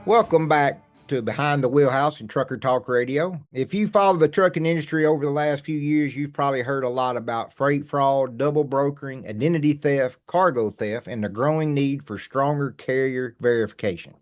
Welcome back to Behind the Wheelhouse and Trucker Talk Radio. If you follow the trucking industry over the last few years, you've probably heard a lot about freight fraud, double brokering, identity theft, cargo theft, and the growing need for stronger carrier verification.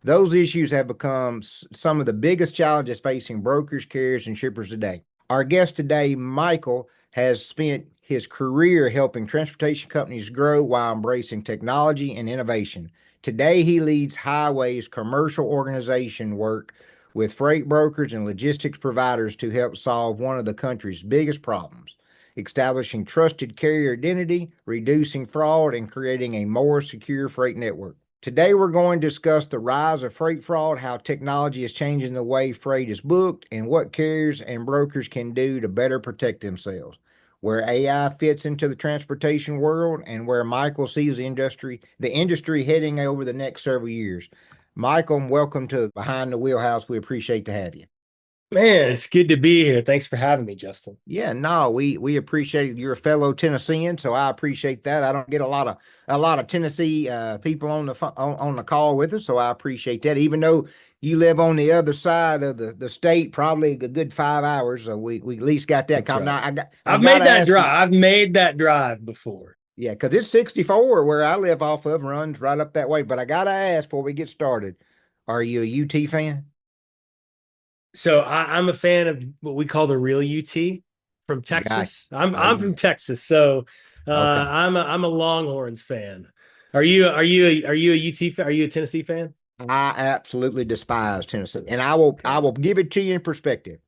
Those issues have become some of the biggest challenges facing brokers, carriers, and shippers today. Our guest today, Michael, has spent his career helping transportation companies grow while embracing technology and innovation. Today, he leads Highway's commercial organization work with freight brokers and logistics providers to help solve one of the country's biggest problems, establishing trusted carrier identity, reducing fraud, and creating a more secure freight network. Today, we're going to discuss the rise of freight fraud, how technology is changing the way freight is booked, and what carriers and brokers can do to better protect themselves. Where AI fits into the transportation world, and where Michael sees the industry heading over the next several years. Michael, welcome to Behind the Wheelhouse. We appreciate to have you. Man, it's good to be here. Thanks for having me, Justin. Yeah, no, we appreciate it. You're a fellow Tennessean, so I appreciate that. I don't get a lot of Tennessee people on the call with us, so I appreciate that. Even though you live on the other side of the state, probably a good 5 hours, so we at least got that. That's Now right. I I've gotta made that ask you, drive. I've made that drive before. yeah, because it's 64 where I live off of, runs right up that way. But I gotta ask before we get started, are you a UT fan? So I'm a fan of what we call the real UT from Guy, Texas. I'm oh I'm from yeah, Texas, so okay. I'm a Longhorns fan. Are you a UT fan? Are you a Tennessee fan? I absolutely despise Tennessee, and I will Okay. give it to you in perspective.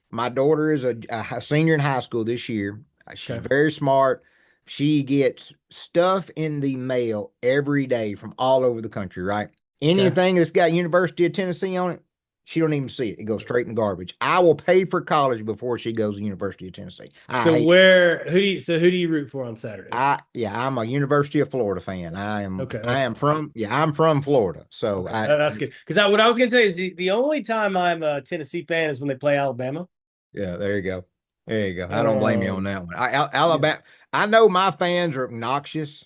My daughter is a senior in high school this year. She's Okay. very smart. She gets stuff in the mail every day from all over the country, right? Okay. Anything that's got University of Tennessee on it, she don't even see it. It goes straight in the garbage. I will pay for college before she goes to University of Tennessee. I So hate who do you root for on Saturday? I'm a University of Florida fan. I am Okay, I that's am fine. from yeah, I'm from Florida. So Okay, that's good. Because what I was going to tell you is the only time I'm a Tennessee fan is when they play Alabama. yeah, there you go. There you go. I don't blame you on Um, that one. yeah, Alabama, I know my fans are obnoxious,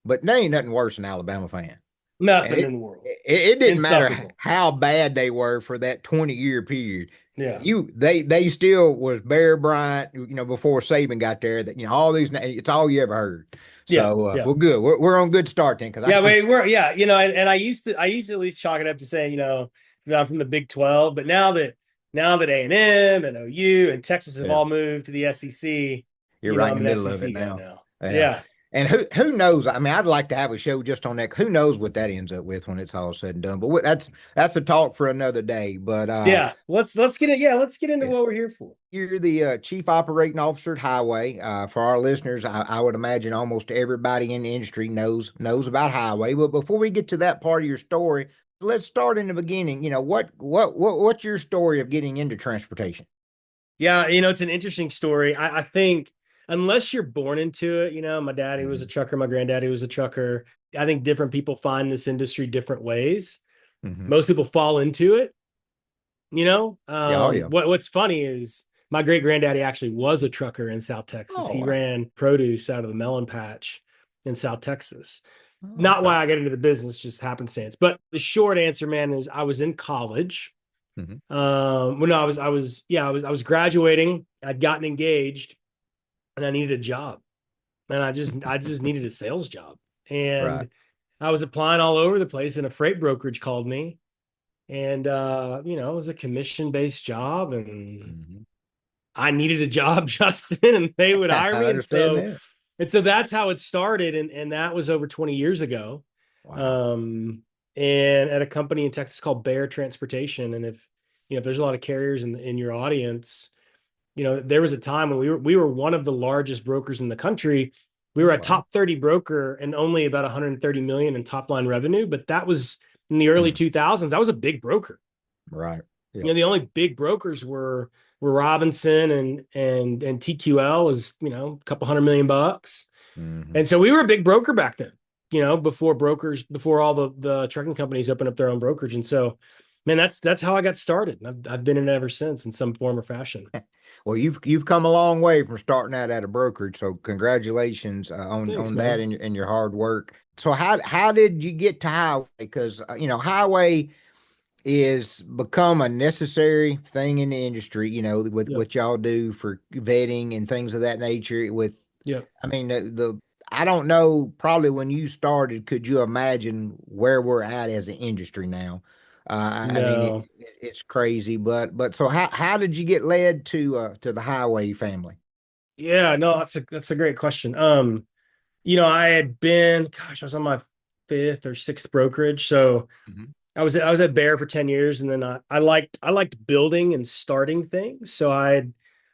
but they ain't nothing worse than Alabama fan. And nothing it in the world. it, it didn't matter Insufferable. how bad they were for that 20-year period. Yeah. They still was Bear Bryant, before Saban got there. That all these it's all you ever heard. Yeah. So Yeah. we're good. We're on good start then because I Yeah. can't. And I used to at least chalk it up to saying, I'm from the Big 12, but now that A&M and OU and Texas have Yeah. all moved to the SEC, You're right in I'm the an middle of SEC it guy now. now. Yeah. Yeah. And who knows? I mean, I'd like to have a show just on that. Who knows what that ends up with when it's all said and done? But that's a talk for another day. But Yeah. Let's get into yeah. what we're here for. You're the chief operating officer at Highway. For our listeners, I would imagine almost everybody in the industry knows about Highway. But before we get to that part of your story, let's start in the beginning. What's your story of getting into transportation? Yeah, it's an interesting story. I think unless you're born into it, my daddy was a Hmm. trucker, my granddaddy was a trucker. I think different people find this industry different ways. Hmm. Most people fall into it, you know. Yeah, oh yeah. What's funny is my great granddaddy actually was a trucker in South Texas. Oh He wow. ran produce out of the melon patch in South Texas. Oh, Not okay. why I got into the business, just happenstance. But the short answer, man, is I was in college. Hmm. Well, no, I was graduating. I'd gotten engaged, and I needed a job, and I just needed a sales job, Right. and I was applying all over the place, and a freight brokerage called me, and it was a commission based job, and Hmm. I needed a job, Justin, and they would I hire me, and understand so that. and so that's how it started, and that was over 20 years ago, Wow. um, and at a company in Texas called Bear Transportation, and if there's a lot of carriers in your audience, there was a time when we were one of the largest brokers in the country. We were Oh a wow. top 30 broker and only about 130 million in top line revenue, but that was in the early Hmm. 2000s. That was a big broker. Right. Yeah. The only big brokers were Robinson and TQL was, a couple $100 million. Hmm. And so we were a big broker back then, before all the trucking companies opened up their own brokerage. And so, man, that's how I got started. And I've been in it ever since in some form or fashion. Well, you've come a long way from starting out at a brokerage, so congratulations Thanks, on that man. and your hard work. So how did you get to Highway? Because Highway, is become a necessary thing in the industry, with Yep. what y'all do for vetting and things of that nature. Yep. I mean, I don't know, probably when you started, could you imagine where we're at as an industry now? I mean, No. it's crazy, but so how did you get led to the highway family? Yeah, no, that's a great question. I had been, gosh, I was on my fifth or sixth brokerage. So Hmm. I was at Bear for 10 years, and then I liked building and starting things. So I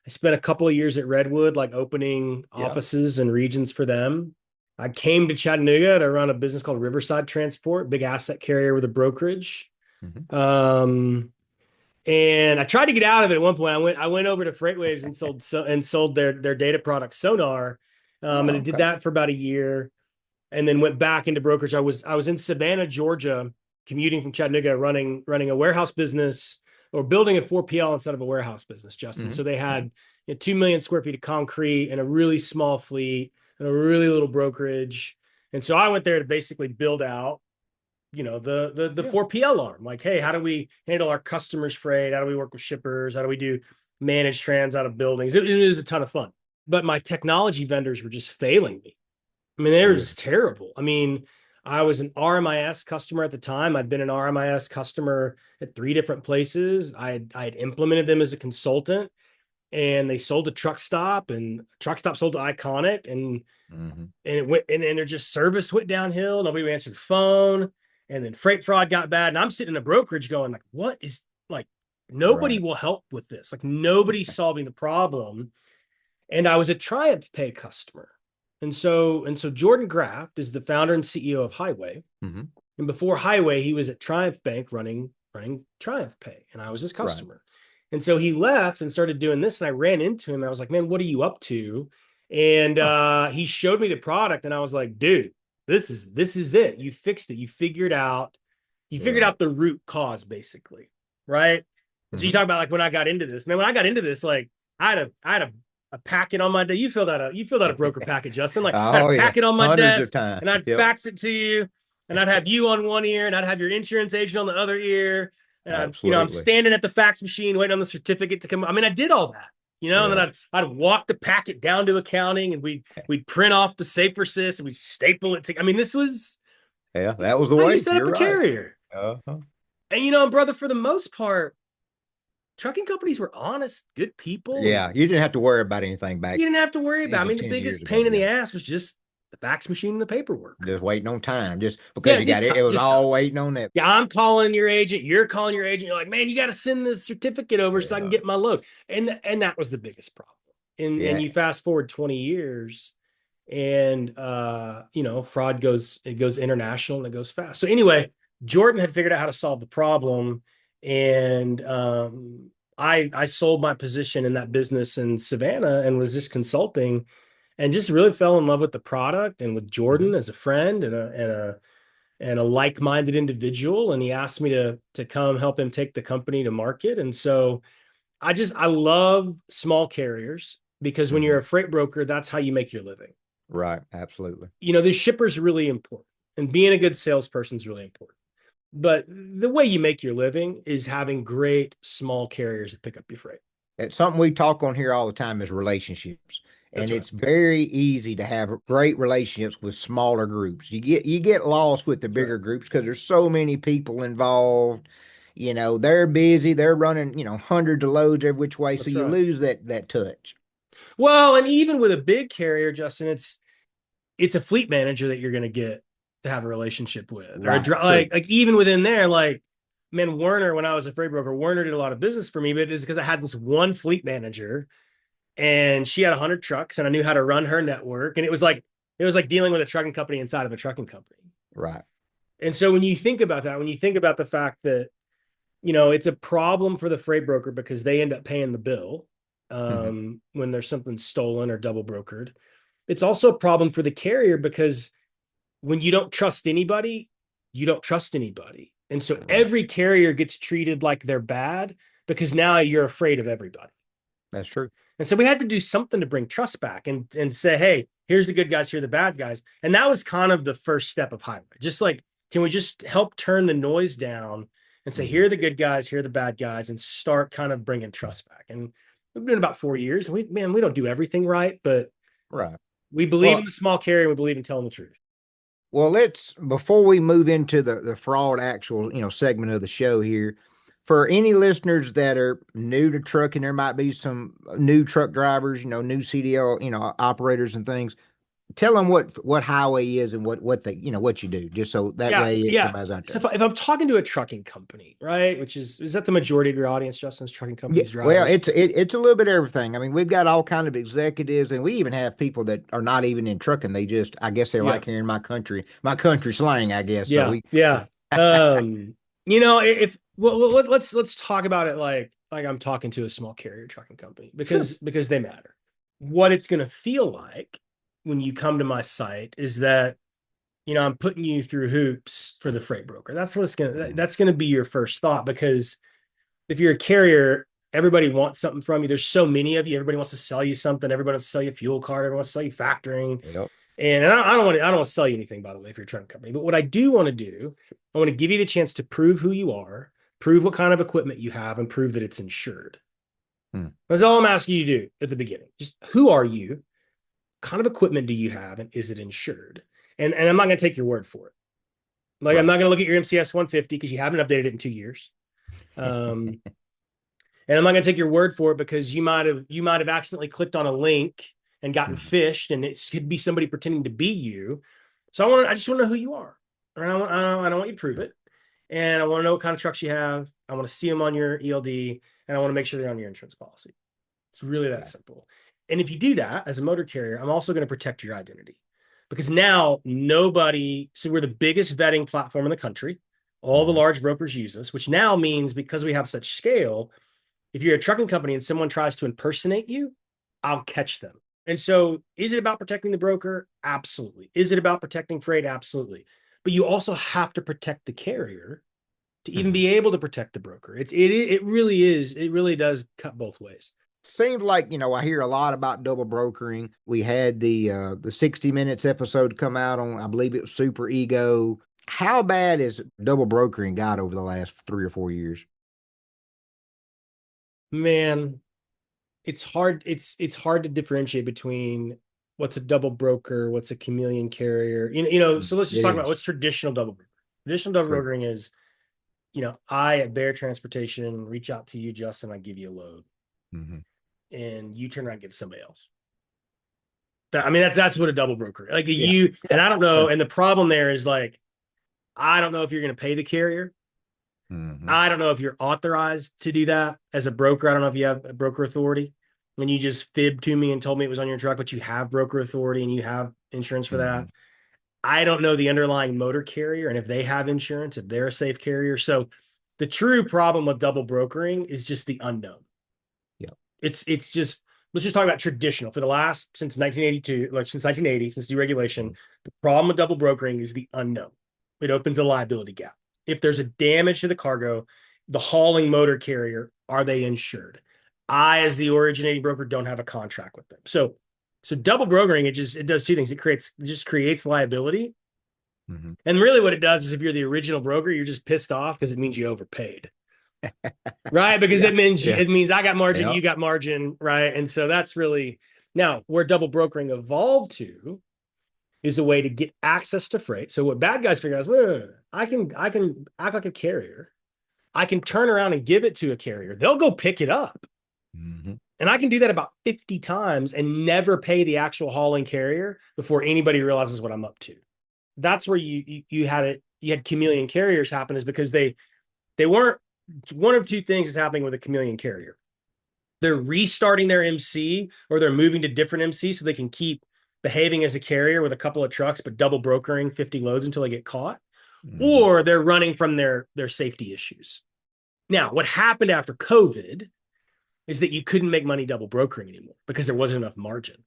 spent a couple of years at Redwood, like opening Yeah. offices and regions for them. I came to Chattanooga to run a business called Riverside Transport, big asset carrier with a brokerage. Hmm. Um, and I tried to get out of it at one point. I went over to FreightWaves and sold their data product Sonar. And I Oh, did okay. that for about a year, and then went back into brokerage. I was in Savannah, Georgia, commuting from Chattanooga, running a warehouse business, or building a 4PL instead of a warehouse business, Justin. Hmm. So they Yeah. had 2 million square feet of concrete and a really small fleet and a really little brokerage. And so I went there to basically build out, the Yeah. 4PL arm. Like, hey, how do we handle our customers' freight? How do we work with shippers? How do we do managed trans out of buildings? It is a ton of fun. But my technology vendors were just failing me. I mean, they were Really. just terrible. I mean, I was an RMIS customer at the time. I'd been an RMIS customer at three different places. I had implemented them as a consultant, and they sold to Truck Stop, and Truck Stop sold to Iconic, Hmm. and it went, and their just service went downhill. Nobody answered the phone, and then freight fraud got bad. And I'm sitting in a brokerage going like, what is, like, nobody Right. will help with this. Like, nobody's solving the problem. And I was a Triumph Pay customer. And so Jordan Graft is the founder and CEO of Highway. Hmm. And before Highway, he was at Triumph Bank running Triumph Pay, and I was his Right. customer. And so he left and started doing this, and I ran into him. I was like, "Man, what are you up to?" And Huh. he showed me the product, and I was like, "Dude, this is it. You fixed it. You figured out Right. the root cause, basically, right?" And so you Hmm. talk about, like, when I got into this, man. When I got into this, like, I had a packet on my day. You filled out a broker packet, Justin. Like, I had a Oh yeah, packet on my hundreds of desk, times. and I'd Yep. fax it to you, and I'd have you on one ear, and I'd have your insurance agent on the other ear. And I'm Absolutely. standing at the fax machine waiting on the certificate to come. I mean, I did all that, and then Yeah. I'd walk the packet down to accounting, and we'd print off the safer sys, and we'd staple it to. I mean, Yeah, this that is was the how you way. set up You're a right. carrier. Uh-huh. And brother, for the most part, trucking companies were honest, good people, Yeah, and you didn't have to worry about anything you back didn't have to worry about. I even mean, the 10 years biggest ago. pain in the Yeah. ass was just the fax machine and the paperwork. Just waiting on time, just because Yeah, you got just it. time, It was just time. all waiting on that. Yeah, I'm calling your agent. You're calling your agent. You're like, man, you got to send this certificate over so I can Yeah. get my load. And that was the biggest problem. And Yeah. you fast forward 20 years, and fraud goes international, and it goes fast. So anyway, Jordan had figured out how to solve the problem, and I sold my position in that business in Savannah and was just consulting, and just really fell in love with the product and with Hmm. Jordan as a friend and a like-minded individual. And he asked me to come help him take the company to market. And so I love small carriers, because when you're Hmm. a freight broker, that's how you make your living. Right. Absolutely. The shipper's really important, and being a good salesperson is really important. But the way you make your living is having great small carriers that pick up your freight. It's something we talk on here all the time is relationships. That's And right. it's very easy to have great relationships with smaller groups. You get lost with the That's right. bigger groups because there's so many people involved. They're busy, they're running, hundreds of loads every which way. So That's you right. lose that touch. Well, and even with a big carrier, Justin, it's a fleet manager that you're going to get to have a relationship with, or Right. True. like even within there, like, man, Werner, when I was a freight broker, Werner did a lot of business for me, but it's because I had this one fleet manager, and she had 100 trucks, and I knew how to run her network, and it was like dealing with a trucking company inside of a trucking company. Right. And so when you think about that, when you think about the fact that it's a problem for the freight broker because they end up paying the bill Hmm. when there's something stolen or double brokered. It's also a problem for the carrier because when you don't trust anybody, you don't trust anybody. And so Right. every carrier gets treated like they're bad because now you're afraid of everybody. That's true. And so we had to do something to bring trust back and say, hey, here's the good guys, here are the bad guys. And that was kind of the first step of Highway. Just like, can we just help turn the noise down and say, Hmm. here are the good guys, here are the bad guys, and start kind of bringing trust back. And we've been about 4 years. And we don't do everything right, but Right. we believe in Well, the small carrier. And we believe in telling the truth. let's before we move into the fraud actual, segment of the show here, for any listeners that are new to trucking, there might be some new truck drivers, new CDL, operators and things. Tell them what highway is and what they, what you do, just so that Yeah, way yeah. everybody's out So there. if I'm talking to a trucking company, right, which is that the majority of your audience, Justin's trucking Yeah, companies, well, drivers? it's a little bit of everything. I mean, we've got all kind of executives, and we even have people that are not even in trucking. They just, I guess, they Yeah, like hearing my country slang, I guess. So yeah, we, yeah. If well, let's talk about it like I'm talking to a small carrier trucking company sure. because they matter. What it's going to feel like when you come to my site is that I'm putting you through hoops for the freight broker. That's what it's gonna. Mhm. That's going to be your first thought, because if you're a carrier, everybody wants something from you. There's so many of you. Everybody wants to sell you something. Everybody wants to sell you a fuel card. Everyone wants to sell you factoring. Yep. And I don't want to sell you anything, by the way, if you're a trucking company. But what I do want to do, I want to give you the chance to prove who you are, prove what kind of equipment you have, and prove that it's insured. Hmm. That's all I'm asking you to do at the beginning. Just who are you? What kind of equipment do you have, and is it insured? And I'm not going to take your word for it. Like, I'm Right. not going to look at your MCS 150 because you haven't updated it in 2 years. Um, and I'm not going to take your word for it because you might have accidentally clicked on a link and gotten Mhm. fished, and it could be somebody pretending to be you. So I just want to know who you are. And I don't want you to prove it. And I want to know what kind of trucks you have. I want to see them on your ELD, and I want to make sure they're on your insurance policy. It's really that Okay. simple. And if you do that as a motor carrier, I'm also going to protect your identity, because now so we're the biggest vetting platform in the country. All the Hmm. large brokers use us, which now means, because we have such scale, if you're a trucking company and someone tries to impersonate you, I'll catch them. And so, is it about protecting the broker? Absolutely. Is it about protecting freight? Absolutely. But you also have to protect the carrier to even Hmm. be able to protect the broker. It really is. It really does cut both ways. Seems like, I hear a lot about double brokering. We had the 60 Minutes episode come out on, I believe it was Super Ego. How bad is double brokering got over the last 3 or 4 years? Man, it's hard. It's hard to differentiate between what's a double broker, what's a chameleon carrier. So let's just It talk about is what's traditional double broker. Traditional double true. brokering is, I at Bear Transportation reach out to you, Justin, I give you a load, Hmm. and you turn around and give it to somebody else. That's what a double broker, like Yeah. you, and Yeah. I don't know. Sure. And the problem there is, like, I don't know if you're going to pay the carrier. Hmm. I don't know if you're authorized to do that as a broker. I don't know if you have a broker authority. When you just fibbed to me and told me it was on your truck, but you have broker authority and you have insurance for that. Hmm. I don't know the underlying motor carrier and if they have insurance, if they're a safe carrier. So the true problem with double brokering is just the unknown. Yeah. It's just, let's just talk about traditional for the last, since 1982, like since 1980, since deregulation. The problem with double brokering is the unknown. It opens a liability gap. If there's a damage to the cargo, the hauling motor carrier, are they insured? I, as the originating broker, don't have a contract with them. So double brokering, it does two things. It just creates liability. Hmm. And really what it does is, if you're the original broker, you're just pissed off because it means you overpaid. Right? Because Yeah. Yeah. it means I got margin, Yeah. you got margin, right? And so that's really, now where double brokering evolved to is a way to get access to freight. So what bad guys figure out is, wait, wait, wait, I can act like a carrier. I can turn around and give it to a carrier. They'll go pick it up. Hmm. And I can do that about 50 times and never pay the actual hauling carrier before anybody realizes what I'm up to. That's where you had chameleon carriers happen, is because they weren't, one of two things is happening with a chameleon carrier. They're restarting their MC, or they're moving to different MC so they can keep behaving as a carrier with a couple of trucks, but double brokering 50 loads until they get caught, Hmm. or they're running from their safety issues. Now, what happened after COVID is that you couldn't make money double brokering anymore because there wasn't enough margin.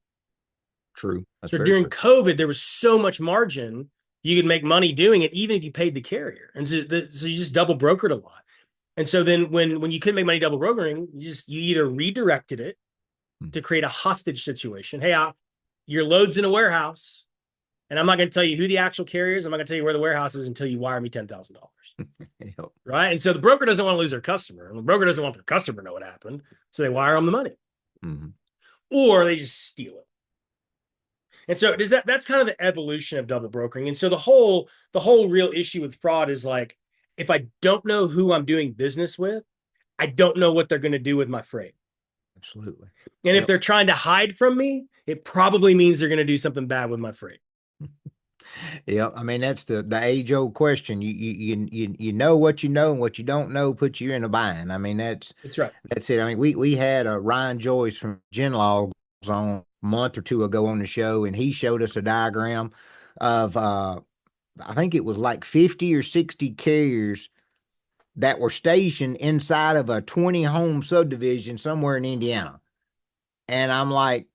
True. That's So very during true. COVID, there was so much margin, you could make money doing it even if you paid the carrier. And so you just double brokered a lot. And so then when you couldn't make money double brokering, you either redirected it Hmm. to create a hostage situation. Hey, your load's in a warehouse. And I'm not going to tell you who the actual carrier is. I'm not going to tell you where the warehouse is until you wire me $10,000. Yep. Right. And so the broker doesn't want to lose their customer. And the broker doesn't want their customer to know what happened. So they wire them the money Mm-hmm. or they just steal it. And so that's kind of the evolution of double brokering. And so the whole real issue with fraud is like, if I don't know who I'm doing business with, I don't know what they're going to do with my freight. Absolutely. And if Yep. they're trying to hide from me, it probably means they're going to do something bad with my freight. Yeah, I mean that's the age old question. You know what you know, and what you don't know puts you in a bind. I mean That's right. that's it. I mean we had Ryan Joyce from Genlogs on a month or two ago on the show, and he showed us a diagram of I think it was like 50 or 60 carriers that were stationed inside of a 20 home subdivision somewhere in Indiana, and I'm like,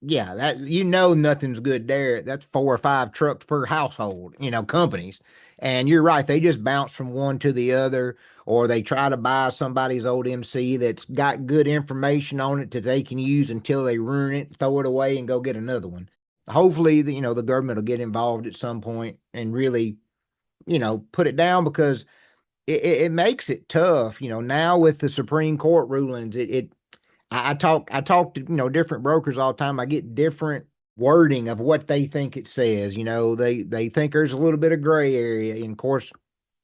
yeah, that nothing's good there. That's 4 or 5 trucks per household, companies. And you're right, they just bounce from one to the other, or they try to buy somebody's old MC that's got good information on it that they can use until they ruin it, throw it away, and go get another one. Hopefully, the government will get involved at some point and really, put it down because it makes it tough. Now with the Supreme Court rulings, I talk to different brokers all the time. I get different wording of what they think it says. They think there's a little bit of gray area. And of course,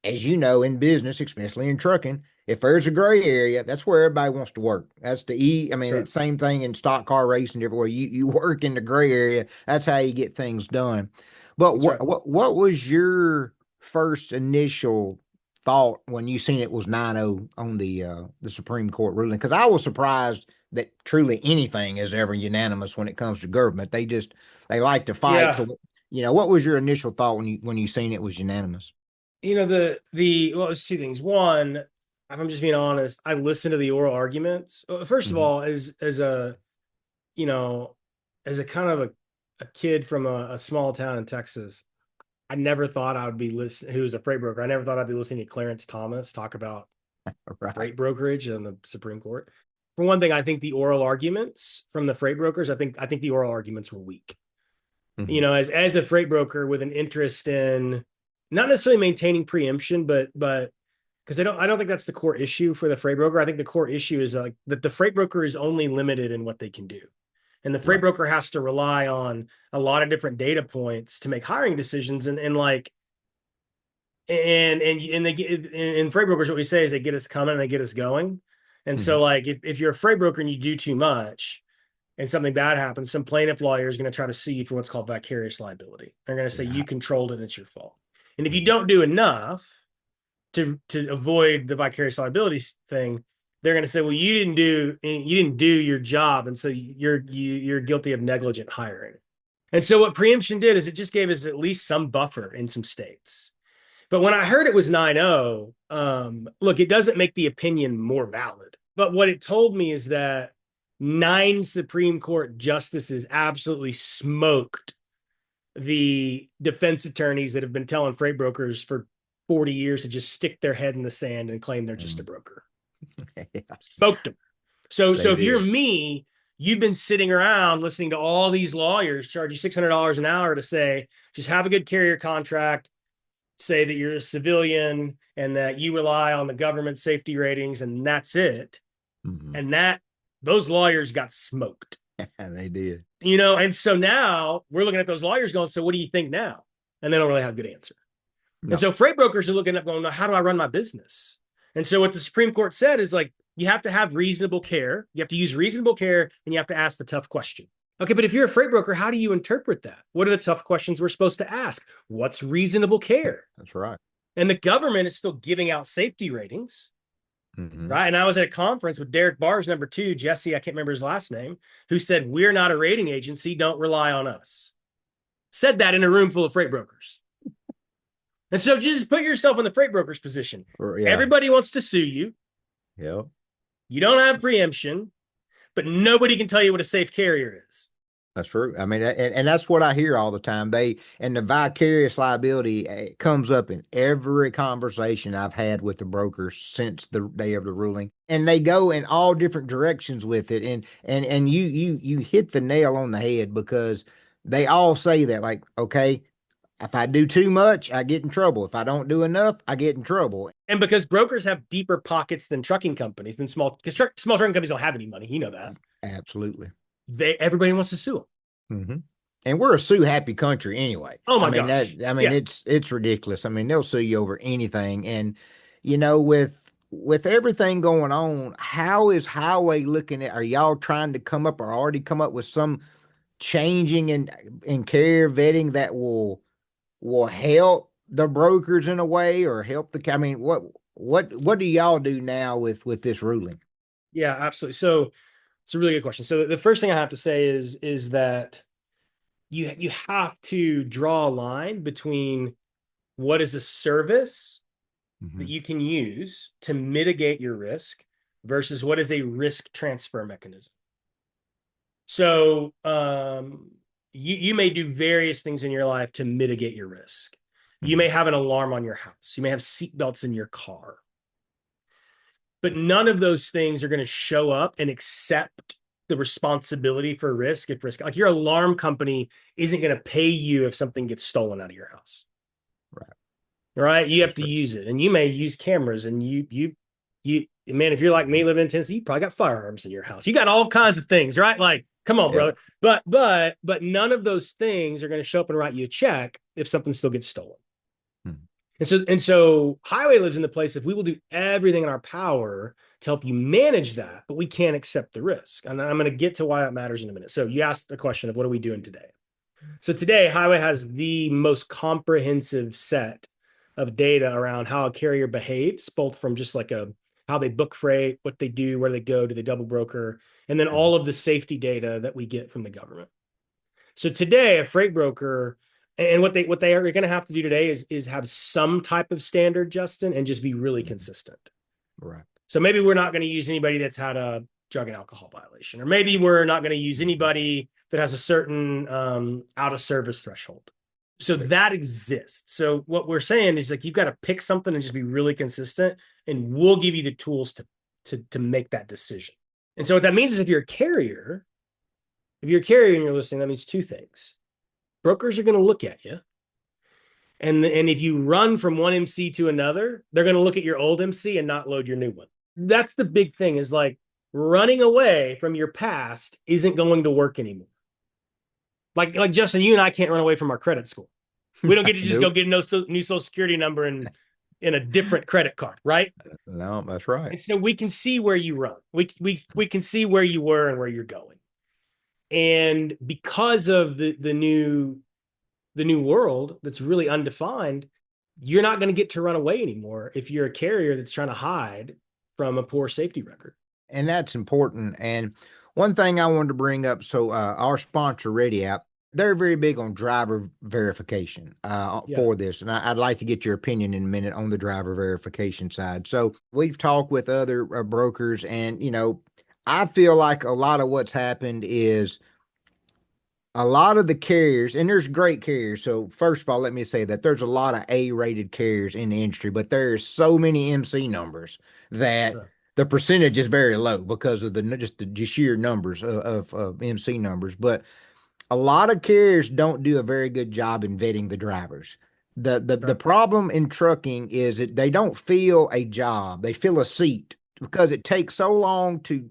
as you know, in business, especially in trucking, if there's a gray area, that's where everybody wants to work. That's the E. I That's mean, right. it's the same thing in stock car racing everywhere. You work in the gray area. That's how you get things done. But That's right. what was your first initial thought when you seen it was 9-0 on the Supreme Court ruling? Because I was surprised that truly anything is ever unanimous when it comes to government. They like to fight. Yeah. So, what was your initial thought when you seen it was unanimous? Well, it's two things. One, if I'm just being honest, I listened to the oral arguments. First of Hmm. all, you know, as a kind of a kid from a small town in Texas, I never thought I would be listening, who's a freight broker. I never thought I'd be listening to Clarence Thomas talk about Right. freight brokerage and the Supreme Court. For one thing, I think the oral arguments from the freight brokers, I think the oral arguments were weak. Hmm. As a freight broker with an interest in not necessarily maintaining preemption, but because I don't think that's the core issue for the freight broker. I think the core issue is like that the freight broker is only limited in what they can do. And the freight Right. broker has to rely on a lot of different data points to make hiring decisions. And like and they get in freight brokers, what we say is they get us coming and they get us going. And Hmm. so like if you're a freight broker and you do too much and something bad happens, some plaintiff lawyer is going to try to sue you for what's called vicarious liability. They're going to say Yeah. you controlled it and it's your fault. And if you Mhm. don't do enough to avoid the vicarious liability thing, they're going to say, well, you didn't do your job, and so you're guilty of negligent hiring. And so what preemption did is it just gave us at least some buffer in some states. But when I heard it was 9-0, look, it doesn't make the opinion more valid. But what it told me is that 9 Supreme Court justices absolutely smoked the defense attorneys that have been telling freight brokers for 40 years to just stick their head in the sand and claim they're just a Mhm. broker. Yeah, Smoked them. So they if you're did. me, you've been sitting around listening to all these lawyers charge you $600 an hour to say, just have a good carrier contract, say that you're a civilian and that you rely on the government safety ratings, and that's it. Hmm. And that those lawyers got smoked. They did. And so now we're looking at those lawyers going, so what do you think now? And they don't really have a good answer. And No. so freight brokers are looking up going, no, how do I run my business? And so what the Supreme Court said is like, you have to have reasonable care. You have to use reasonable care and you have to ask the tough question. Okay, but if you're a freight broker, how do you interpret that? What are the tough questions we're supposed to ask? What's reasonable care? That's right. And the government is still giving out safety ratings, Hmm. right? And I was at a conference with Derek Barr's number 2, Jesse, I can't remember his last name, who said, we're not a rating agency. Don't rely on us. Said that in a room full of freight brokers. And so just put yourself in the freight broker's position. Yeah. Everybody wants to sue you. Yeah. You don't have preemption, but nobody can tell you what a safe carrier is. That's true. I mean, and that's what I hear all the time. And the vicarious liability comes up in every conversation I've had with the brokers since the day of the ruling, and they go in all different directions with it. And you hit the nail on the head because They all say that, like, okay, if I do too much, I get in trouble. If I don't do enough, I get in trouble. And because brokers have deeper pockets than trucking companies, than because small trucking companies don't have any money, you know that. Absolutely. Everybody wants to sue them. Hmm. And we're a sue happy country anyway. Oh I my mean that gosh. I mean Yeah. it's ridiculous. I mean they'll sue you over anything. And with everything going on, how is Highway looking at, are y'all trying to come up or already come up with some changing in carrier vetting that will help the brokers in a way or help I mean what do y'all do now with this ruling? Yeah, absolutely. So it's a really good question. So the first thing I have to say is that you have to draw a line between what is a service that Hmm. you can use to mitigate your risk versus what is a risk transfer mechanism. So you may do various things in your life to mitigate your risk. You may Hmm. have an alarm on your house. You may have seat belts in your car. But none of those things are going to show up and accept the responsibility for risk if risk. Like your alarm company isn't going to pay you if something gets stolen out of your house. Right. Right? You That's have to true. use it, and you may use cameras. And you, man, if you're like me living in Tennessee, you probably got firearms in your house. You got all kinds of things, right? Like, come on, Yeah. brother. But none of those things are going to show up and write you a check if something still gets stolen. Hmm. And so Highway lives in the place if we will do everything in our power to help you manage that, but we can't accept the risk. And I'm going to get to why that matters in a minute. So you asked the question of what are we doing today? So today, Highway has the most comprehensive set of data around how a carrier behaves, both from just like a how they book freight, what they do, where they go, do they double broker, and then Hmm. all of the safety data that we get from the government. So today, a freight broker, and what they are going to have to do today is have some type of standard, Justin, and just be really Hmm. consistent. Right. So maybe we're not going to use anybody that's had a drug and alcohol violation, or maybe we're not going to use Hmm. anybody that has a certain out of service threshold. So that exists. So what we're saying is like you've got to pick something and just be really consistent, and we'll give you the tools to make that decision. And so what that means is if you're a carrier and you're listening, that means two things. Brokers are going to look at you. And if you run from one MC to another, they're going to look at your old MC and not load your new one. That's the big thing is like running away from your past isn't going to work anymore. Like Justin, you and I can't run away from our credit score. We don't get to just go Nope. get a new social security number and in a different credit card, right? No, that's right. And so we can see where you run. We can see where you were and where you're going. And because of the new world that's really undefined, you're not going to get to run away anymore if you're a carrier that's trying to hide from a poor safety record. And that's important. And one thing I wanted to bring up, so our sponsor, Ready App, they're very big on driver verification Yeah. for this. And I'd like to get your opinion in a minute on the driver verification side. So we've talked with other brokers, and, I feel like a lot of what's happened is a lot of the carriers, and there's great carriers. So first of all, let me say that there's a lot of A-rated carriers in the industry, but there's so many MC numbers that Sure. the percentage is very low because of the sheer numbers of MC numbers. But a lot of carriers don't do a very good job in vetting the drivers. The Sure. problem in trucking is that they don't fill a job; they fill a seat because it takes so long to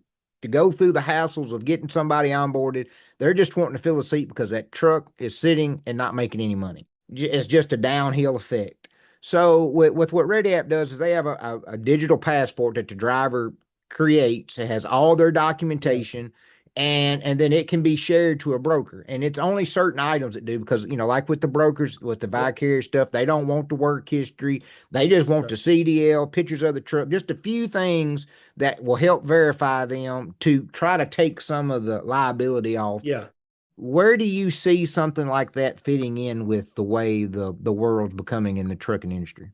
go through the hassles of getting somebody onboarded. They're just wanting to fill a seat because that truck is sitting and not making any money. It's just a downhill effect. So with what Red App does is they have a digital passport that the driver creates. It has all their Yeah. documentation, and then it can be shared to a broker, and it's only certain items that do, because like with the brokers with the Yep. vicarious stuff, they don't want the work history, they just want Sure. the CDL pictures of the truck, just a few things that will help verify them to try to take some of the liability off. Yeah. Where do you see something like that fitting in with the way the world's becoming in the trucking industry?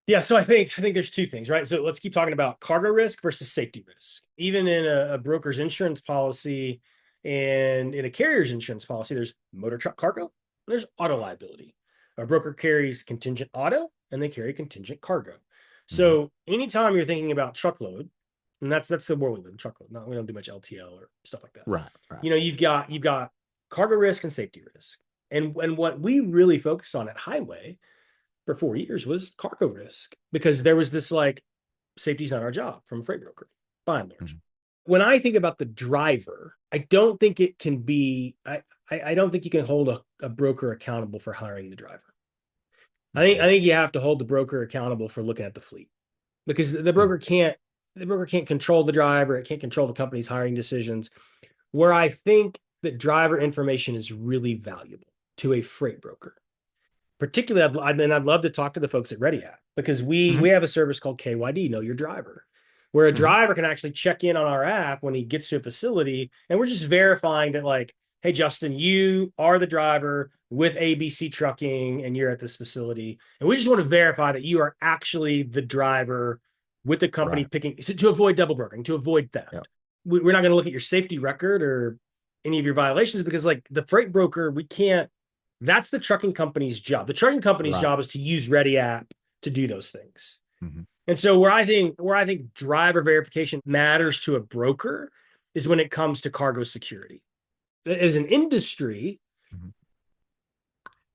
Yeah. So I think there's two things, right? So let's keep talking about cargo risk versus safety risk. Even in a broker's insurance policy and in a carrier's insurance policy, there's motor truck cargo, there's auto liability. A broker carries contingent auto and they carry contingent cargo. Mhm. So anytime you're thinking about truckload, and that's the world we live in, truckload. No, we don't do much LTL or stuff like that. Right, right. You've got cargo risk and safety risk. And what we really focused on at Highway for 4 years was cargo risk, because there was this like, safety's not our job from a freight broker, by and large. When I think about the driver, I don't think it can be, I don't think you can hold a broker accountable for hiring the driver. I think you have to hold the broker accountable for looking at the fleet, because the broker can't control the driver. It can't control the company's hiring decisions. Where I think that driver information is really valuable to a freight broker, particularly, I'd love to talk to the folks at Ready App, because we have a service called KYD, Know Your Driver, where a driver can actually check in on our app when he gets to a facility, and we're just verifying that, like, hey, Justin, you are the driver with ABC Trucking, and you're at this facility, and we just want to verify that you are actually the driver with the company picking, to avoid double brokering, to avoid theft. Yep. We're not going to look at your safety record or any of your violations, because like the freight broker, we can't. That's the trucking company's job. The trucking company's job is to use Ready App to do those things. And so where I think driver verification matters to a broker is when it comes to cargo security. As an industry,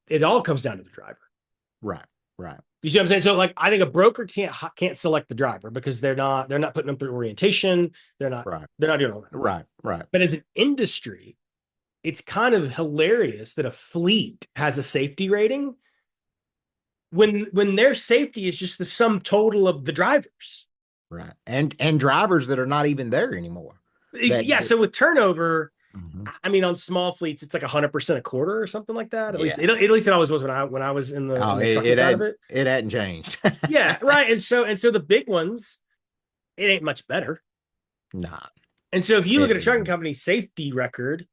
it all comes down to the driver. Right. You see what I'm saying? So like, I think a broker can't select the driver, because they're not putting them through orientation. They're not doing all that. Right. But as an industry, it's kind of hilarious that a fleet has a safety rating when their safety is just the sum total of the drivers. Right. And drivers that are not even there anymore. So with turnover, I mean, on small fleets, it's like 100% a quarter or something like that. At least it always was when I was in the trucking side of it. It hadn't changed. Yeah, right. And so the big ones, it ain't much better. Nah. And so if you look at a trucking company's safety record,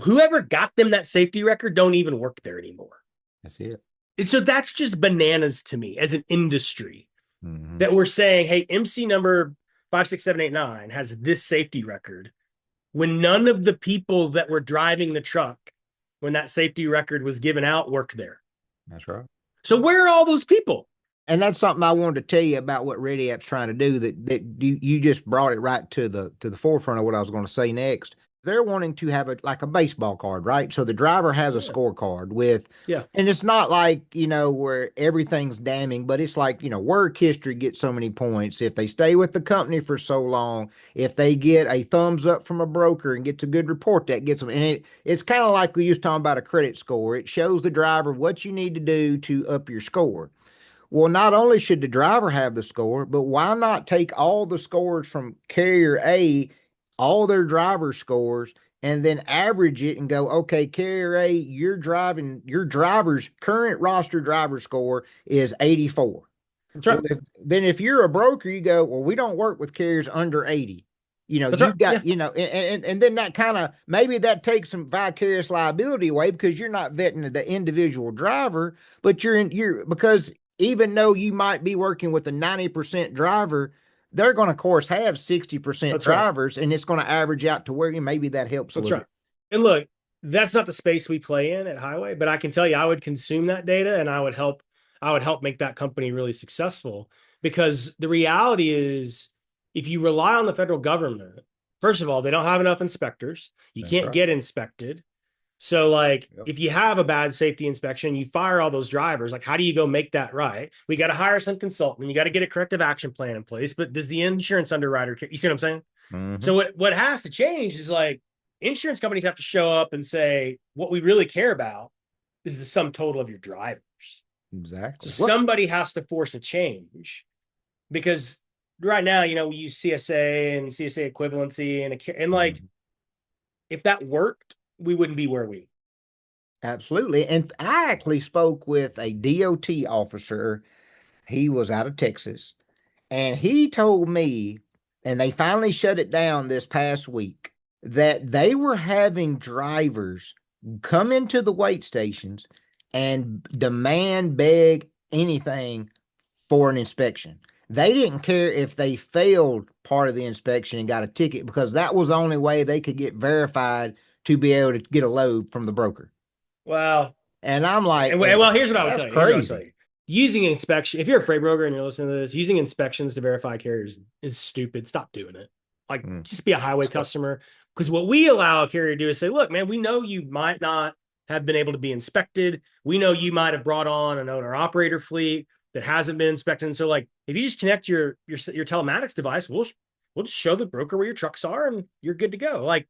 whoever got them that safety record don't even work there anymore. That's it. And so that's just bananas to me as an industry, that we're saying, hey, MC number 56789 has this safety record, when none of the people that were driving the truck when that safety record was given out work there. That's right. So where are all those people? And that's something I wanted to tell you about what Ready App's trying to do, that you just brought it right to the forefront of what I was going to say next. They're wanting to have a baseball card, right? So the driver has a scorecard with, and it's not like, where everything's damning, but it's like, work history gets so many points. If they stay with the company for so long, if they get a thumbs up from a broker and gets a good report, that gets them. And it's kind of like we used to talk about a credit score. It shows the driver what you need to do to up your score. Well, not only should the driver have the score, but why not take all the scores from carrier A, all their driver scores, and then average it and go, okay, carrier A, your driver's current roster driver score is 84. That's right. Well, if you're a broker, you go, well, we don't work with carriers under 80. That's you've got, and then that kind of, maybe that takes some vicarious liability away, because you're not vetting the individual driver, but because even though you might be working with a 90% driver, they're going to, of course, have 60% drivers, and it's going to average out to where maybe that helps a little bit. And look, that's not the space we play in at Highway, but I can tell you, I would consume that data, and I would help make that company really successful, because the reality is, if you rely on the federal government, first of all, they don't have enough inspectors. You can't get inspected. So like, if you have a bad safety inspection, you fire all those drivers, like, how do you go make that right? We got to hire some consultant. You got to get a corrective action plan in place, but does the insurance underwriter care? You see what I'm saying? So what has to change is, like, insurance companies have to show up and say, what we really care about is the sum total of your drivers. Exactly. So somebody has to force a change, because right now, we use CSA and CSA equivalency and like, if that worked, we wouldn't be where we. Absolutely. And I actually spoke with a DOT officer. He was out of Texas, and he told me, and they finally shut it down this past week, that they were having drivers come into the weight stations and beg anything for an inspection. They didn't care if they failed part of the inspection and got a ticket, because that was the only way they could get verified to be able to get a load from the broker. Well, and I'm like, well, here's what I would tell you. Crazy. Using an inspection, if you're a freight broker and you're listening to this, using inspections to verify carriers is stupid. Stop doing it. Like, just be a Highway customer. Because what we allow a carrier to do is say, look, man, we know you might not have been able to be inspected. We know you might have brought on an owner operator fleet that hasn't been inspected. And so, like, if you just connect your telematics device, we'll just show the broker where your trucks are and you're good to go. Like,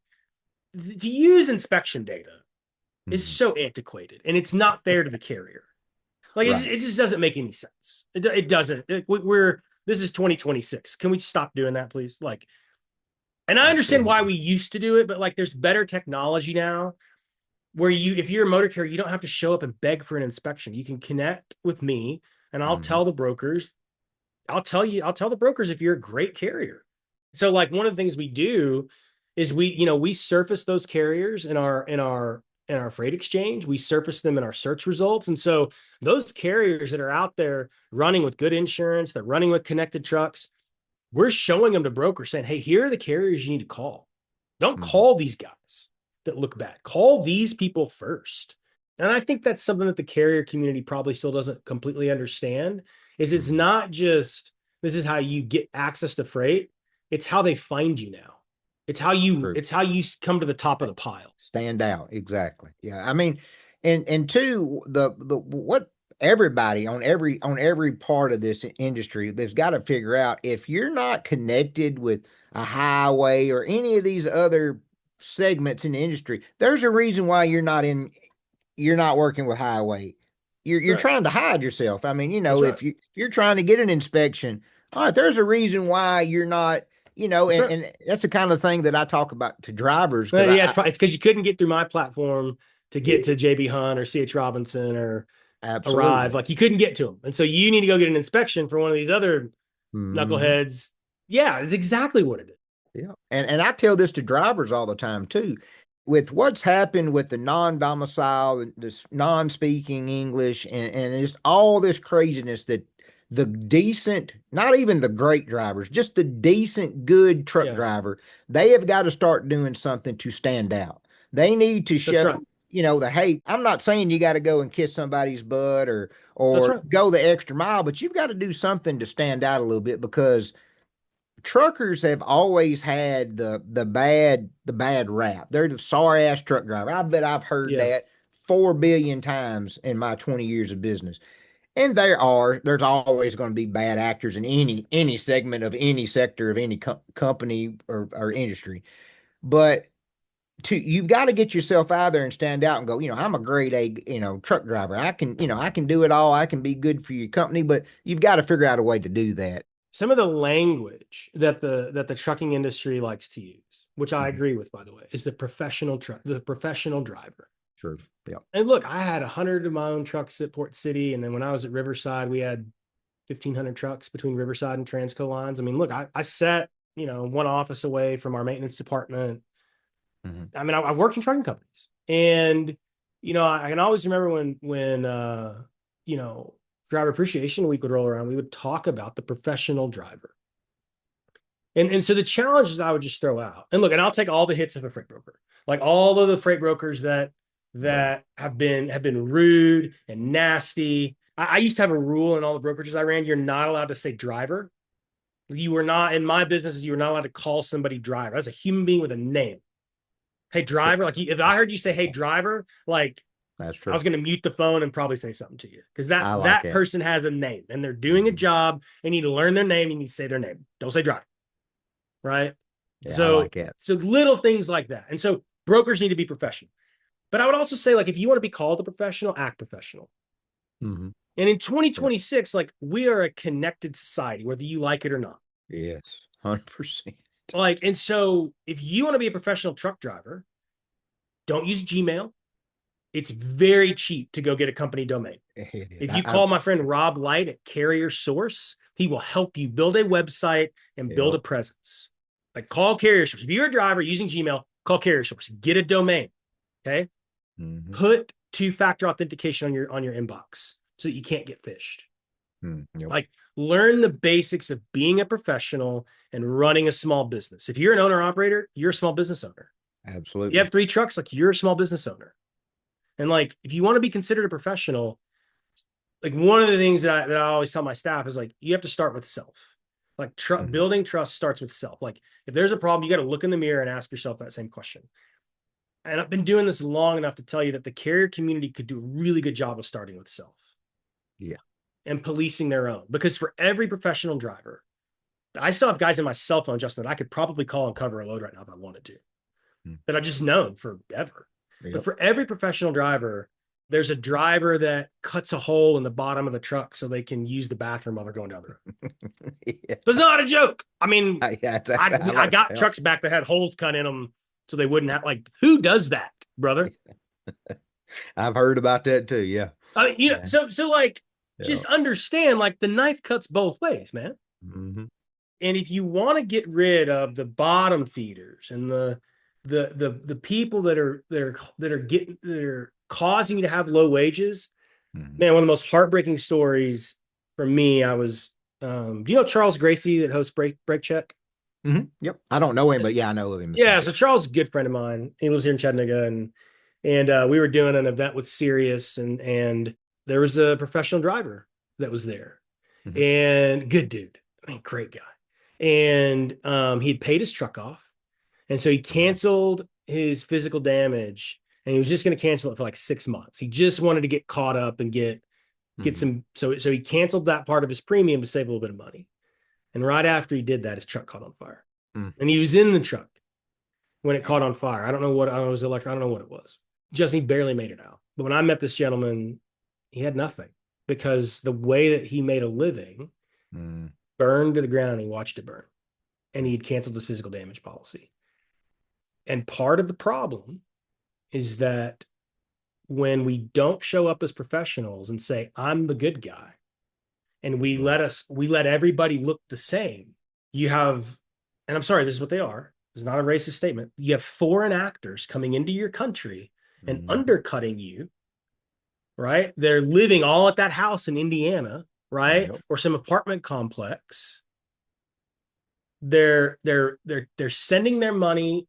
to use inspection data is Mhm. so antiquated and it's not fair to the carrier. Like, Right. it just doesn't make any sense. It doesn't. This is 2026. Can we stop doing that, please? Like, and I understand why Absolutely. we used to do it, but like, there's better technology now where if you're a motor carrier, you don't have to show up and beg for an inspection. You can connect with me and I'll Mhm. tell the brokers, I'll tell the brokers if you're a great carrier. So like one of the things we do is we surface those carriers in our freight exchange. We surface them in our search results. And so those carriers that are out there running with good insurance, they're running with connected trucks, we're showing them to brokers saying, hey, here are the carriers you need to call. Don't Mhm. call these guys that look bad. Call these people first. And I think that's something that the carrier community probably still doesn't completely understand is it's Mhm. not just this is how you get access to freight, it's how they find you now. True. It's how you come to the top of the pile. Stand out. Exactly. Yeah. I mean, and two, the what everybody on every part of this industry, they've got to figure out if you're not connected with a highway or any of these other segments in the industry, there's a reason why you're not working with highway. You're Right. trying to hide yourself. I mean, That's right. if you're trying to get an inspection, all right, there's a reason why you're not, That's right. and that's the kind of thing that I talk about to drivers because Yeah, it's because you couldn't get through my platform to get to JB Hunt or CH Robinson or Arrive. absolutely. Like you couldn't get to them. And so you need to go get an inspection for one of these other Hmm. knuckleheads. Yeah, it's exactly what it is. Yeah. And I tell this to drivers all the time too. With what's happened with the non-domicile, this non-speaking English, and just all this craziness that the decent, not even the great drivers, just the decent, good truck Yeah, driver, they have got to start doing something to stand out. They need to that's show, right. that, hey, I'm not saying you got to go and kiss somebody's butt That's or right. go the extra mile, but you've got to do something to stand out a little bit because truckers have always had the bad rap. They're the sorry ass truck driver. I bet I've heard Yeah, that 4 billion times in my 20 years of business. And there's always going to be bad actors in any segment of any sector of any company or industry. But you've got to get yourself out there and stand out and go, I'm a grade A, truck driver. I can do it all. I can be good for your company, but you've got to figure out a way to do that. some of the language that the trucking industry likes to use, which I Mhm. agree with, by the way, is the professional driver. True. Yeah. And look, I had 100 of my own trucks at Port City, and then when I was at Riverside, we had 1,500 trucks between Riverside and Transco lines. I mean, look, I sat one office away from our maintenance department. Hmm. I mean, I worked in trucking companies, and I can always remember when you know driver appreciation week would roll around. We would talk about the professional driver, and so the challenges I would just throw out. And look, and I'll take all the hits of a freight broker, like all of the freight brokers Right. that have been rude and nasty. I used to have a rule in all the brokerages I ran: you're not allowed to say driver. You were not in my businesses. You were not allowed to call somebody driver. That's a human being with a name. Hey True. driver, like if I heard you say hey driver, like That's I true. was going to mute the phone and probably say something to you because that I like that that. person has a name and they're doing a Hmm. job. They need to learn their name. You need to say their name. Don't say driver, right? Yeah, I So like that. so little things like that. And so brokers need to be professional. But I would also say like if you want to be called a professional, act professional. Hmm. And in Yeah. 2026, like we are a connected society, whether you like it or not. Yes. 100%. Like, and so if you want to be a professional truck driver, don't use Gmail. It's very cheap to go get a company domain. It is. If you call my friend Rob Light at Carrier Source, he will help you build a website and build Yep. a presence. Like call Carrier Source. If you're a driver using Gmail, call Carrier Source. Get a domain. Okay. Hmm. Put two-factor authentication on your inbox so that you can't get phished. Yep. Like learn the basics of being a professional and running a small business. If you're an owner operator, you're a small business owner. You Absolutely. have 3 trucks, like you're a small business owner. And like if you want to be considered a professional, like one of the things that I always tell my staff is like you have to start with self. Like Mhm. building trust starts with self. Like if there's a problem, you got to look in the mirror and ask yourself that same question. And I've been doing this long enough to tell you that the carrier community could do a really good job of starting with self Yeah. and policing their own. Because for every professional driver, I still have guys in my cell phone, Justin, that I could probably call and cover a load right now if I wanted to, Mm. that I've just known forever. But Yep. for every professional driver, there's a driver that cuts a hole in the bottom of the truck so they can use the bathroom while they're going down the road. Yeah. That's not a joke. I mean, Yeah, I I like got that. trucks back that had holes cut in them so they wouldn't have, like, who does that, brother? I've heard about that too. Yeah. I mean, Yeah. so like, Yeah. just understand, like, the knife cuts both ways, man. Hmm. And if you want to get rid of the bottom feeders and the people that are causing you to have low wages, Hmm. man, one of the most heartbreaking stories for me, I was do you know Charles Gracie that hosts Break Check? Hmm. Yep. I don't know him, but yeah, I know of him. Yeah, so Charles is a good friend of mine. He lives here in Chattanooga, and we were doing an event with Sirius, and there was a professional driver that was there, Hmm. and good dude, I mean, great guy. And he'd paid his truck off, and so he Wow. canceled his physical damage, and he was just going to cancel it for like 6 months. He just wanted to get caught up and get Hmm. some. So he canceled that part of his premium to save a little bit of money. And right after he did that, his truck caught on fire, Hmm. and he was in the truck when it caught on fire. I don't know what I was electric. I don't know what it was. Just he barely made it out. But when I met this gentleman, he had nothing because the way that he made a living Hmm. burned to the ground and he watched it burn. And he'd canceled his physical damage policy. And part of the problem is that when we don't show up as professionals and say, I'm the good guy, and Right. we let everybody look the same, you have, and I'm sorry, this is what they are. It's not a racist statement. You have foreign actors coming into your country and Hmm. undercutting you, right? They're living all at that house in Indiana, right? Yep. Or some apartment complex. They're sending their money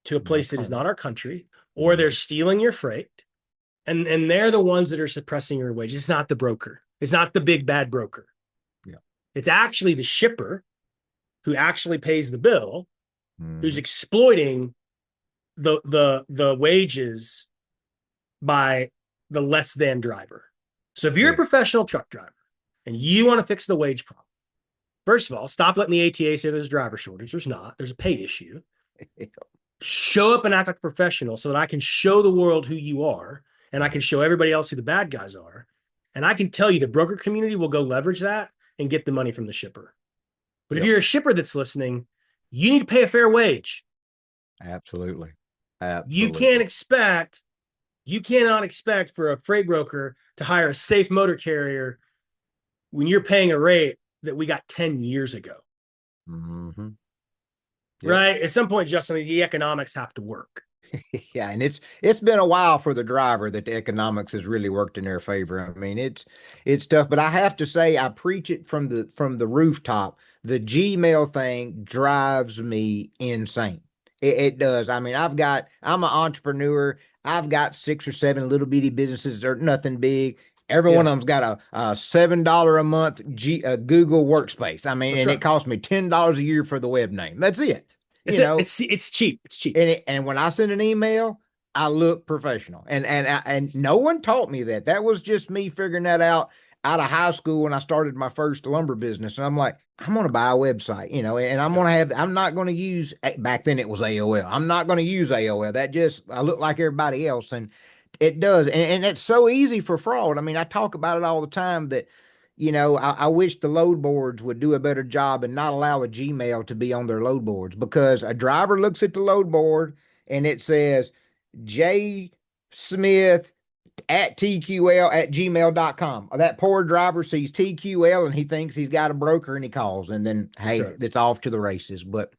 to a place Back that is home. not our country, or they're Hmm. stealing your freight, and they're the ones that are suppressing your wages. It's not the broker. It's not the big bad broker. Yeah. It's actually the shipper who actually pays the bill, who's Hmm. exploiting the wages by the less than driver. So if you're a Yeah. professional truck driver and you want to fix the wage problem, first of all, stop letting the ATA say there's a driver shortage. There's not. There's a pay issue. Show up and act like a professional so that I can show the world who you are and I can show everybody else who the bad guys are. And I can tell you the broker community will go leverage that and get the money from the shipper. But if Yep. you're a shipper that's listening, you need to pay a fair wage. Absolutely. You can't Absolutely. expect, you cannot expect for a freight broker to hire a safe motor carrier when you're paying a rate that we got 10 years ago, Hmm. Yep. right? At some point, Justin, the economics have to work. Yeah, and it's been a while for the driver that the economics has really worked in their favor. I mean, it's tough, but I have to say I preach it from the rooftop. The Gmail thing drives me insane. It does. I mean, I'm an entrepreneur. I've got 6 or 7 little bitty businesses. They're nothing big. Every one Yeah, of them's got a $7 a month Google Workspace. I mean, that's and right. it costs me $10 a year for the web name. That's it. It's You it. know, It's cheap. It's cheap. and when I send an email, I look professional. And no one taught me that. That was just me figuring that out of high school when I started my first lumber business. And I'm like, I'm going to buy a website, and I'm Yeah. going to have, I'm not going to use, back then it was AOL. I'm not going to use AOL. That just, I look like everybody else. And it does. And it's so easy for fraud. I mean, I talk about it all the time that, I wish the load boards would do a better job and not allow a Gmail to be on their load boards, because a driver looks at the load board and it says J Smith at TQL at gmail.com. That poor driver sees TQL and he thinks he's got a broker and he calls, and then, That's hey, right. it's off to the races. But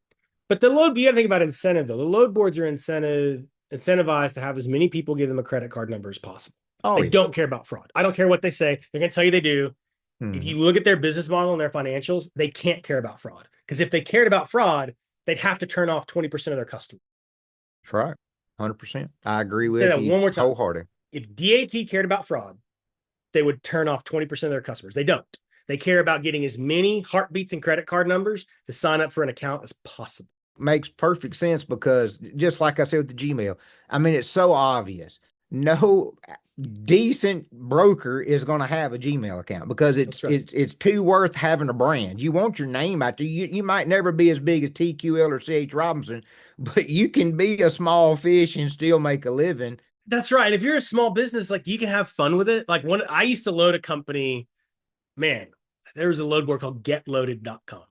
But you got to think about incentive though. The load boards are incentivized to have as many people give them a credit card number as possible. oh, They yeah. don't care about fraud. I don't care what they say. They're going to tell you they do. If Hmm. you look at their business model and their financials, they can't care about fraud. Because if they cared about fraud, they'd have to turn off 20% of their customers. That's right. 100%. I agree Say with that you one more time. wholeheartedly. If DAT cared about fraud, they would turn off 20% of their customers. They don't. They care about getting as many heartbeats and credit card numbers to sign up for an account as possible. Makes perfect sense because just like I said with the Gmail, I mean, it's so obvious. No decent broker is going to have a Gmail account because That's right. it's too worth having a brand. You want your name out there. You might never be as big as TQL or CH Robinson, but you can be a small fish and still make a living. That's right. And if you're a small business, like you can have fun with it. Like when I used to load a company, man, there was a load board called getloaded.com.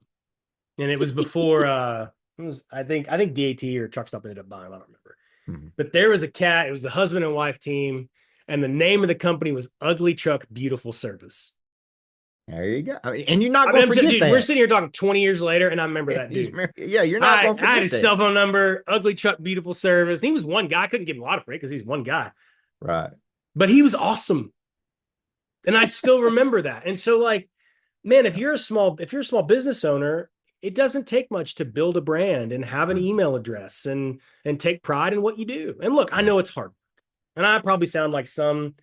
And it was before it was I think DAT or Truck Stop ended up buying, I don't remember. Mhm. But there was a cat, it was a husband and wife team, and the name of the company was Ugly Truck Beautiful Service. There you go. I mean, and you're not I mean, going to I'm saying, forget dude, we're that. sitting here talking 20 years later, and I remember that dude. Yeah, you're not I going to I had forget his that. cell phone number, Ugly Truck Beautiful Service. And he was one guy. I couldn't give him a lot of freight because he's one guy, Right. but he was awesome. And I still remember that. And so, like, man, if you're a small business owner, it doesn't take much to build a brand and have an Mhm. email address and take pride in what you do. And look, I Yeah. know it's hard. And I probably sound like some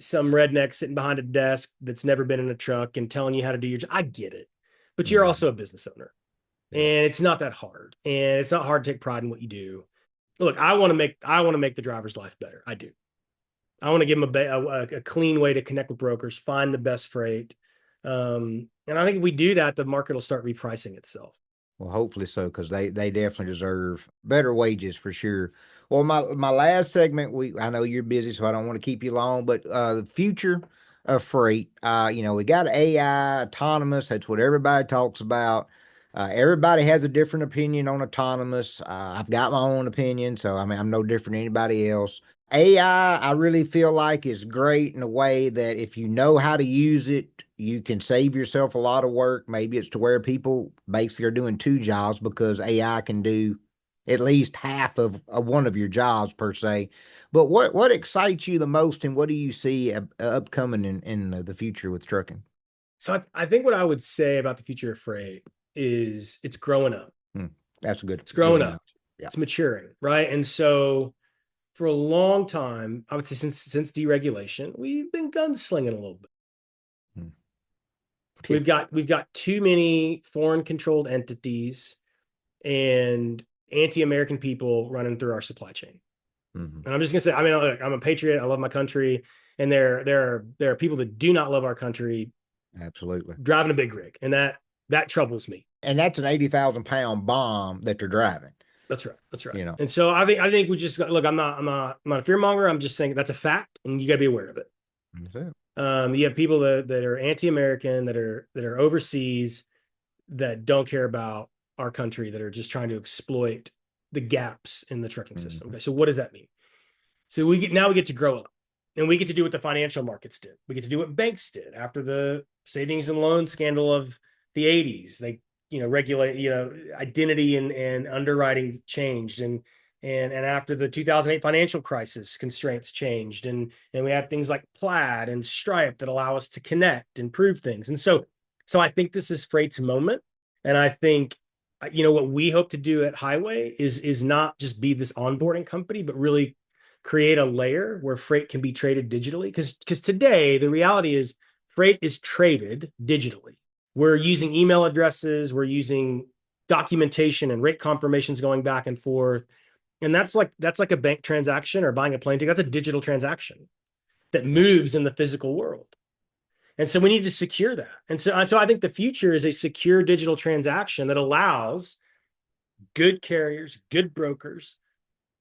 redneck sitting behind a desk that's never been in a truck and telling you how to do your job. I get it. But you're Mhm. also a business owner. Yeah. And it's not that hard. And it's not hard to take pride in what you do. Look, I want to make the driver's life better. I do. I want to give them a clean way to connect with brokers, find the best freight. And I think if we do that, the market will start repricing itself. Well, hopefully so, because they definitely deserve better wages for sure. Well, my last segment, we I know you're busy, so I don't want to keep you long, but the future of freight. We got AI, autonomous. That's what everybody talks about. Everybody has a different opinion on autonomous. I've got my own opinion, so I mean I'm no different than anybody else. AI, I really feel like is great in a way that if you know how to use it, you can save yourself a lot of work. Maybe it's to where people basically are doing two jobs because AI can do at least half of one of your jobs per se. But what excites you the most, and what do you see upcoming in the future with trucking? So I think what I would say about the future of freight is it's growing up. Hmm, that's a It's good growing up. analogy. Yeah. It's maturing, right? And so for a long time, I would say since deregulation, we've been gunslinging a little bit. Hmm. Yeah. We've got too many foreign controlled entities and anti-American people running through our supply chain. Hmm. And I'm just gonna say, I mean, look, I'm a patriot. I love my country, and there are people that do not love our country Absolutely. driving a big rig, and that troubles me. And that's an 80,000 pound bomb that they're driving. That's right. That's right. You know. And so I think we just look. I'm not a fear monger. I'm just saying that's a fact, and you got to be aware of it. That's it. You have people that are anti-American, that are overseas, that don't care about our country, that are just trying to exploit the gaps in the trucking system. Mhm. Okay, so what does that mean? So we get to grow up, and we get to do what the financial markets did. We get to do what banks did after the savings and loan scandal of the 80s. They, regulate, identity and underwriting changed, and after the 2008 financial crisis, constraints changed, and we have things like Plaid and Stripe that allow us to connect and prove things. And so I think this is Freight's moment, and I think what we hope to do at Highway is not just be this onboarding company, but really create a layer where freight can be traded digitally. Because today the reality is freight is traded digitally. We're using email addresses, we're using documentation and rate confirmations going back and forth. And that's like a bank transaction or buying a plane ticket. That's a digital transaction that Yeah. moves in the physical world. And so we need to secure that. And so I think the future is a secure digital transaction that allows good carriers, good brokers,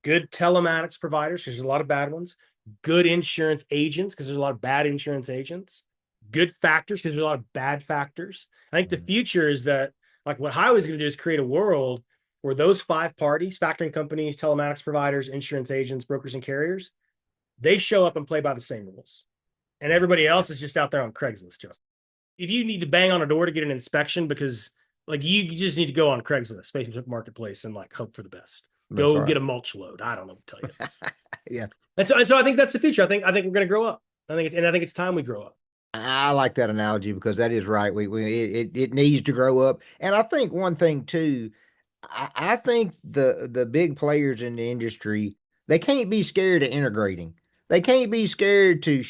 good telematics providers, because there's a lot of bad ones, good insurance agents, because there's a lot of bad insurance agents, good factors, because there's a lot of bad factors. I think the Mhm. future is that, like, what Highway is going to do is create a world where those five parties, factoring companies, telematics providers, insurance agents, brokers, and carriers, they show up and play by the same rules. And everybody else is just out there on Craigslist. Just if you need to bang on a door to get an inspection because like you just need to go on Craigslist, Facebook Marketplace, and like hope for the best. That's Go right. get a mulch load. I don't know what to tell you. Yeah. And so I think that's the future. I think we're gonna grow up. I think it's time we grow up. I like that analogy because that is right. It needs to grow up. And I think one thing too, I think the big players in the industry, they can't be scared of integrating. they can't be scared to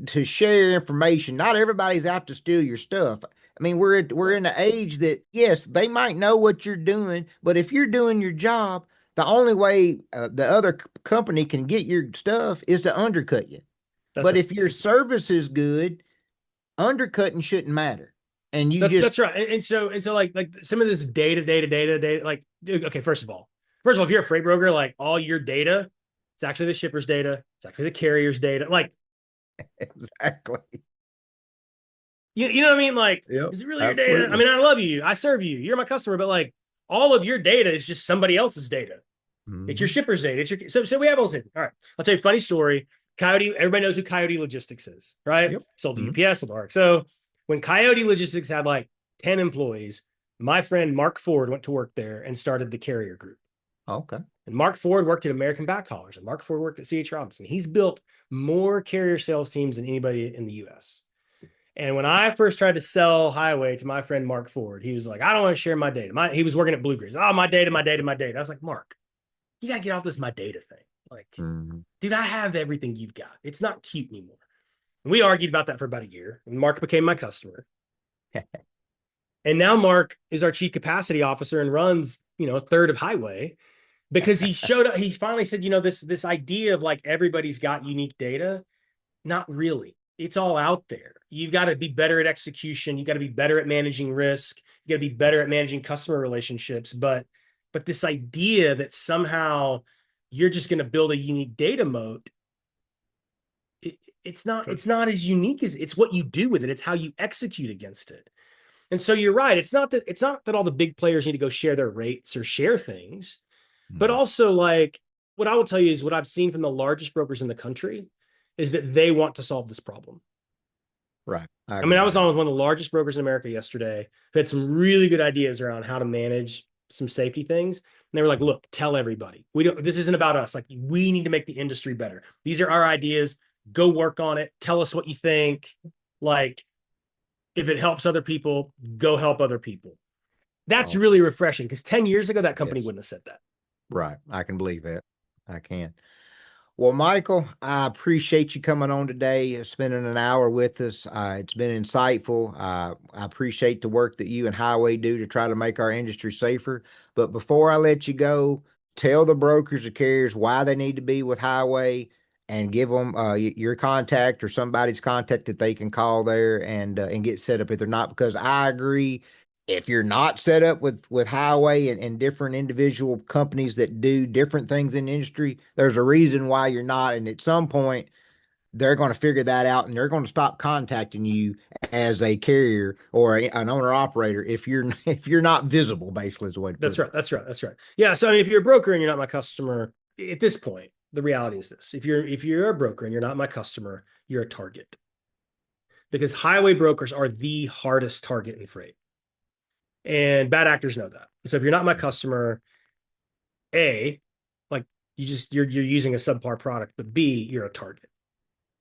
to share information. Not everybody's out to steal your stuff. I mean, we're in an age that yes, they might know what you're doing, but if you're doing your job, the only way the other company can get your stuff is to undercut you. That's But right. if your service is good, undercutting shouldn't matter. And you just That's right. And so like some of this data, like okay, first of all, if you're a freight broker, like all your data, it's actually the shipper's data, it's actually the carrier's data. Like exactly. you know what I mean? Like, Yep, is it really your data? I absolutely. mean, I love you, I serve you, you're my customer, but like all of your data is just somebody else's data. It's your Hmm. shipper's data. It's your so we have all this. All right. I'll tell you a funny story. Coyote, everybody knows who Coyote Logistics is, right? Yep. Sold to Hmm. UPS, sold to ARC. So when Coyote Logistics had like 10 employees, my friend Mark Ford went to work there and started the carrier group. Okay. And Mark Ford worked at American Backhaulers, and Mark Ford worked at C.H. Robinson. He's built more carrier sales teams than anybody in the US. And when I first tried to sell Highway to my friend Mark Ford, he was like, I don't want to share my data. He was working at Blue Grizz. Oh, my data, my data, my data. I was like, Mark, you got to get off this my data thing. Like, Hmm. dude, I have everything you've got. It's not cute anymore. And we argued about that for about a year. And Mark became my customer. And now Mark is our chief capacity officer and runs, a third of Highway because he showed up. He finally said, this idea of like everybody's got unique data. Not really. It's all out there. You've got to be better at execution. You got to be better at managing risk. You got to be better at managing customer relationships. But this idea that somehow you're just going to build a unique data moat, it's not Sure. it's not as unique as it's what you do with it. It's how you execute against it. And so you're right. It's not that all the big players need to go share their rates or share things, but Mhm. also like what I will tell you is what I've seen from the largest brokers in the country is that they want to solve this problem. Right. I I mean, agree I with was on that. with one of the largest brokers in America yesterday who had some really good ideas around how to manage some safety things. And they were like, Mhm. look, tell everybody. This isn't about us. Like, we need to make the industry better. These are our ideas. Go work on it. Tell us what you think. Like, if it helps other people, go help other people. That's Awesome. really refreshing because 10 years ago, that company Yes. wouldn't have said that. Right. I can believe that. I can. Well, Michael, I appreciate you coming on today, spending an hour with us. It's been insightful. I appreciate the work that you and Highway do to try to make our industry safer. But before I let you go, tell the brokers or carriers why they need to be with Highway and give them your contact or somebody's contact that they can call there and get set up if they're not. Because I agree, if you're not set up with Highway and different individual companies that do different things in the industry, there's a reason why you're not. And at some point, they're going to figure that out and they're going to stop contacting you as a carrier or an owner operator if you're if you're not visible. Basically, is the way to That's put it. right. That's right. That's right. Yeah. So I mean, if you're a broker and you're not my customer, at this point, the reality is this: if you're a broker and you're not my customer, you're a target because highway brokers are the hardest target in freight, and bad actors know that. So if you're not my customer, A, like you're using a subpar product, but B, you're a target.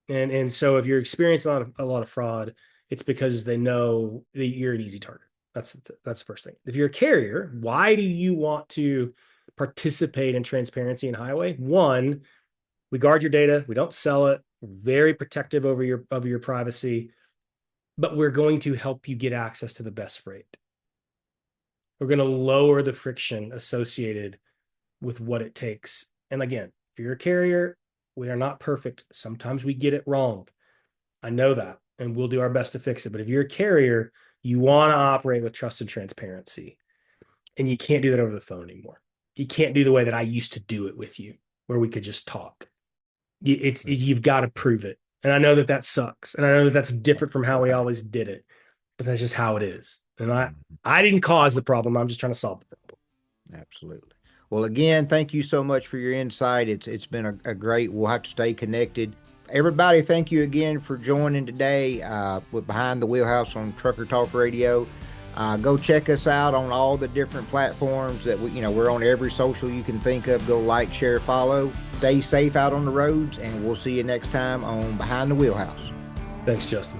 And so if you're experiencing a lot of fraud, it's because they know that you're an easy target. That's the first thing. If you're a carrier, why do you want to participate in transparency in highway? One, we guard your data, we don't sell it, we're very protective over your privacy, but we're going to help you get access to the best freight. We're going to lower the friction associated with what it takes. And again, if you're a carrier, we are not perfect. Sometimes we get it wrong. I know that, and we'll do our best to fix it. But if you're a carrier, you want to operate with trust and transparency, and you can't do that over the phone anymore. You can't do the way that I used to do it with you, where we could just talk. You've got to prove it, and I know that that sucks, and I know that that's different from how we Right. always did it, but that's just how it is. And I Mhm. I didn't cause the problem. I'm just trying to solve the problem. Absolutely. Well, again, thank you so much for your insight. It's been a great. We'll have to stay connected. Everybody, thank you again for joining today with Behind the Wheelhouse on Trucker Talk Radio. Go check us out on all the different platforms that we're on every social you can think of. Go like, share, follow. Stay safe out on the roads, and we'll see you next time on Behind the Wheelhouse. Thanks, Justin.